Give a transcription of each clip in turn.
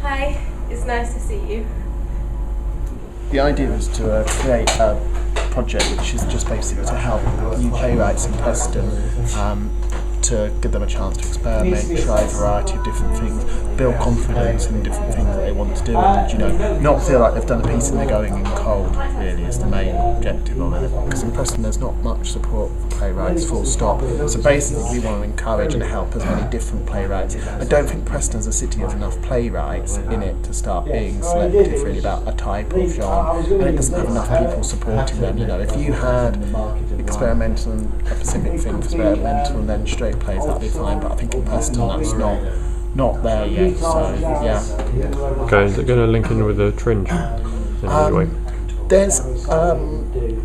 Hi, it's nice to see you. The idea is to create a project which is just basically to help new playwrights in Preston to give them a chance to experiment, try a variety of different things, build confidence in different things that they want to do, and not feel like they've done a piece and they're going in cold. Really, is the main objective of it. Because in Preston, there's not much support for playwrights, full stop. So basically, we want to encourage and help as many different playwrights. I don't think Preston's a city of enough playwrights in it to start being selective really about a type of genre, and it doesn't have enough people supporting them. If you had experimental and a specific thing for experimental and then straight plays, that'd be fine. But I think in Preston that's not there yet. So yeah. Okay, is it going to link in with the Tringe in any way? There's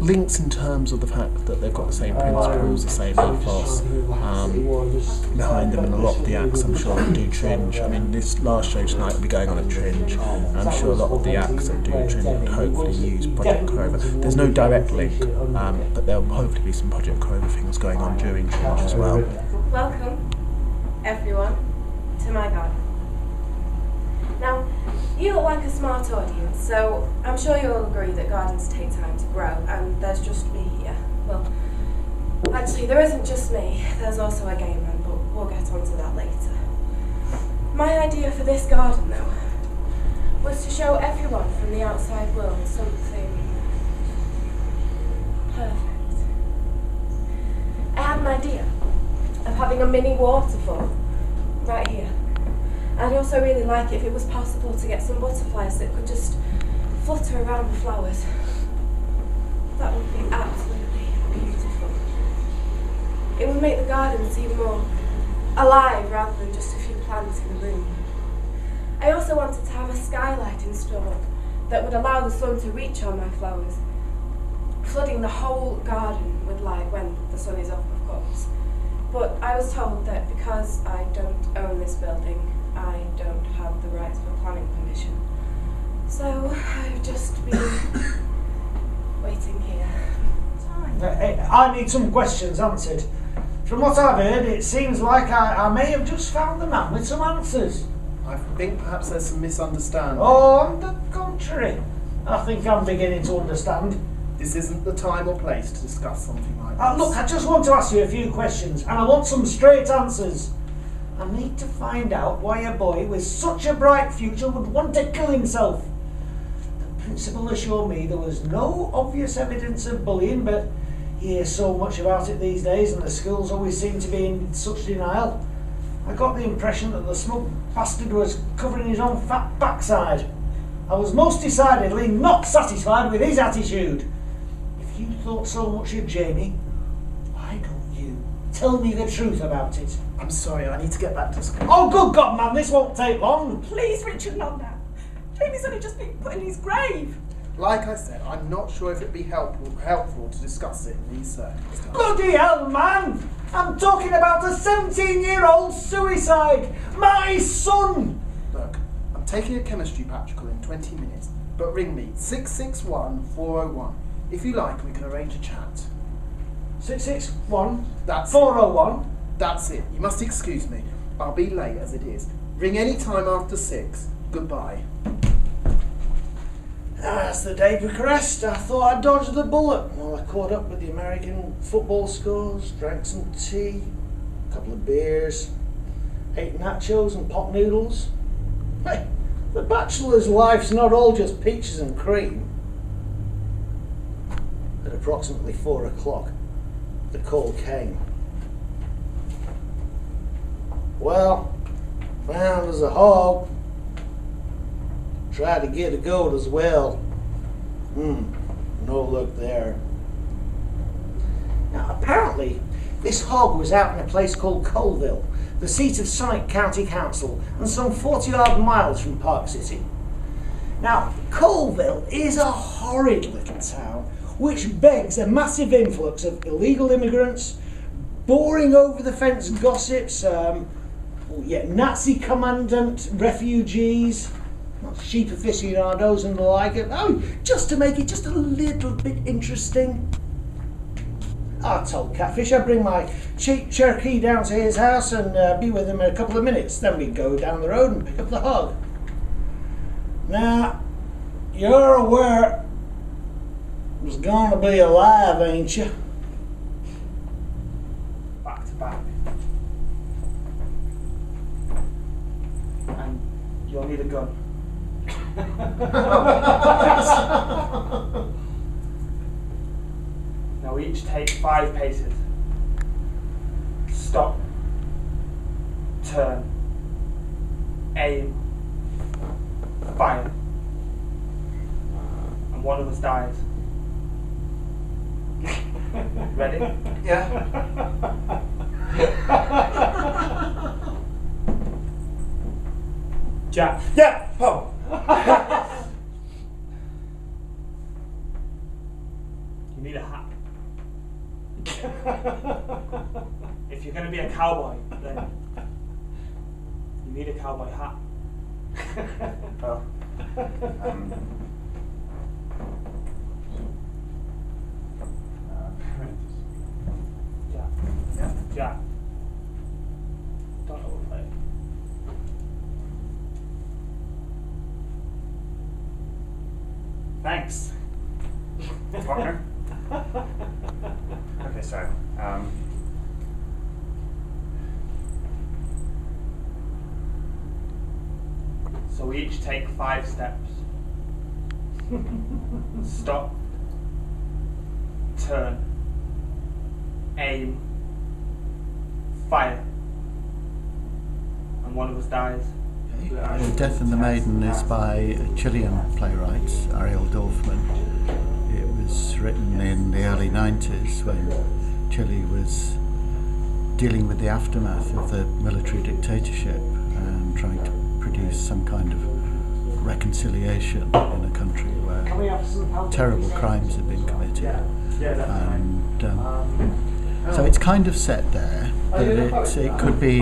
links in terms of the fact that they've got the same principles, the same ethos behind them, and a lot of the acts I'm sure that do Tringe. I mean, this last show tonight will be going on at Tringe, and I'm sure a lot of the acts that do Tringe would hopefully use Project Korova. There's no direct link, but there'll hopefully be some Project Korova things going on during Tringe as well. Welcome, everyone, to my garden. Now, you look like a smart audience, so I'm sure you'll agree that gardens take time to grow, and there's just me here. Well, actually, there isn't just me, there's also a game man, but we'll get onto that later. My idea for this garden, though, was to show everyone from the outside world something perfect. I had an idea of having a mini waterfall right here. I'd also really like it if it was possible to get some butterflies that could just flutter around the flowers. That would be absolutely beautiful. It would make the garden seem more alive rather than just a few plants in a room. I also wanted to have a skylight installed that would allow the sun to reach on my flowers, flooding the whole garden with light when the sun is up, of course. But I was told that because I don't own this building, I don't have the rights for planning permission. So I've just been waiting here. I need some questions answered. From what I've heard, it seems like I may have just found the man with some answers. I think perhaps there's some misunderstanding. Oh, on the contrary, I think I'm beginning to understand. This isn't the time or place to discuss something like this. Look, I just want to ask you a few questions, and I want some straight answers. I need to find out why a boy with such a bright future would want to kill himself. The principal assured me there was no obvious evidence of bullying, but you hear so much about it these days, and the schools always seem to be in such denial. I got the impression that the smug bastard was covering his own fat backside. I was most decidedly not satisfied with his attitude. If you thought so much of Jamie, why don't you tell me the truth about it? I'm sorry, I need to get back to school. Oh, good God, man, this won't take long. Please, Richard, not now. Jamie's only just been put in his grave. Like I said, I'm not sure if it'd be helpful to discuss it in these circumstances. Bloody hell, man! I'm talking about a 17-year-old suicide! My son! Look, I'm taking a chemistry practical in 20 minutes, but ring me, 661-401. If you like, we can arrange a chat. 661 That's 401. That's it. You must excuse me. I'll be late as it is. Ring any time after 6. Goodbye. That's the day progressed. I thought I dodged the bullet. Well, I caught up with the American football scores, drank some tea, a couple of beers, ate nachos and pot noodles. Hey, the bachelor's life's not all just peaches and cream. At approximately 4 o'clock, the call came. Well, found as a hog. Tried to get a goat as well. No luck there. Now, apparently, this hog was out in a place called Colville, the seat of Sonnet County Council, and some 40-odd miles from Park City. Now, Colville is a horrid little town, which begs a massive influx of illegal immigrants, boring over-the-fence gossips, Nazi commandant refugees, sheep aficionados and the like. Just to make it just a little bit interesting. I told Catfish I'd bring my cheap Cherokee down to his house and be with him in a couple of minutes. Then we'd go down the road and pick up the hog. Now, you're aware there's gonna be a live, ain't you? Back to back. And you'll need a gun. Now each take 5 paces. Stop. Turn. Aim. Fire. And one of us dies. Ready? Yeah. Jack. Yeah. Oh. You need a hat. If you're going to be a cowboy, then you need a cowboy hat. Oh. Jack. Yeah. Jack. Don't overplay. Thanks. Partner? Okay, so, So we each take 5 steps. Stop. Turn. Aim. Fire. And one of us dies. Death and the Maiden is by Chilean playwrights, Ariel Dorfman. It was written in the early 90s when Chile was dealing with the aftermath of the military dictatorship and trying to produce some kind of reconciliation in a country where terrible crimes had been committed. And so it's kind of set there, but it could be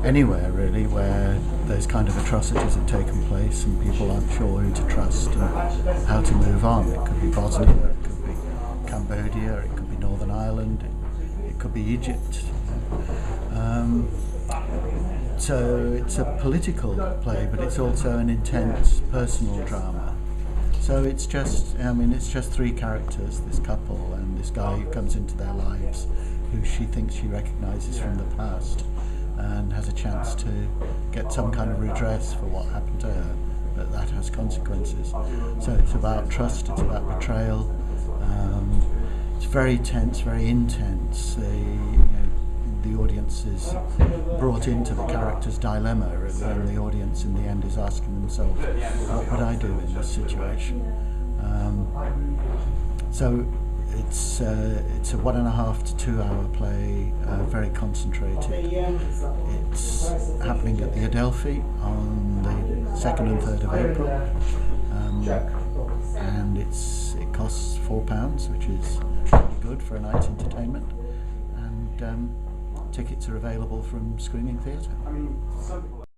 anywhere really where those kind of atrocities have taken place and people aren't sure who to trust and how to move on. It could be Bosnia, it could be Cambodia, it could be Northern Ireland, it could be Egypt. So it's a political play, but it's also an intense personal drama. So it's just 3 characters, this couple and this guy who comes into their lives who she thinks she recognises from the past and has a chance to get some kind of redress for what happened to her, but that has consequences. So it's about trust, it's about betrayal. It's very tense, very intense. The audience is brought into the character's dilemma, and the audience in the end is asking themselves, what would I do in this situation? So it's a 1.5 to 2 hour play, very concentrated. It's happening at the Adelphi on the 2nd and 3rd of April, and it costs £4, which is pretty good for a night's entertainment. And tickets are available from Screaming Theatre. I mean, some people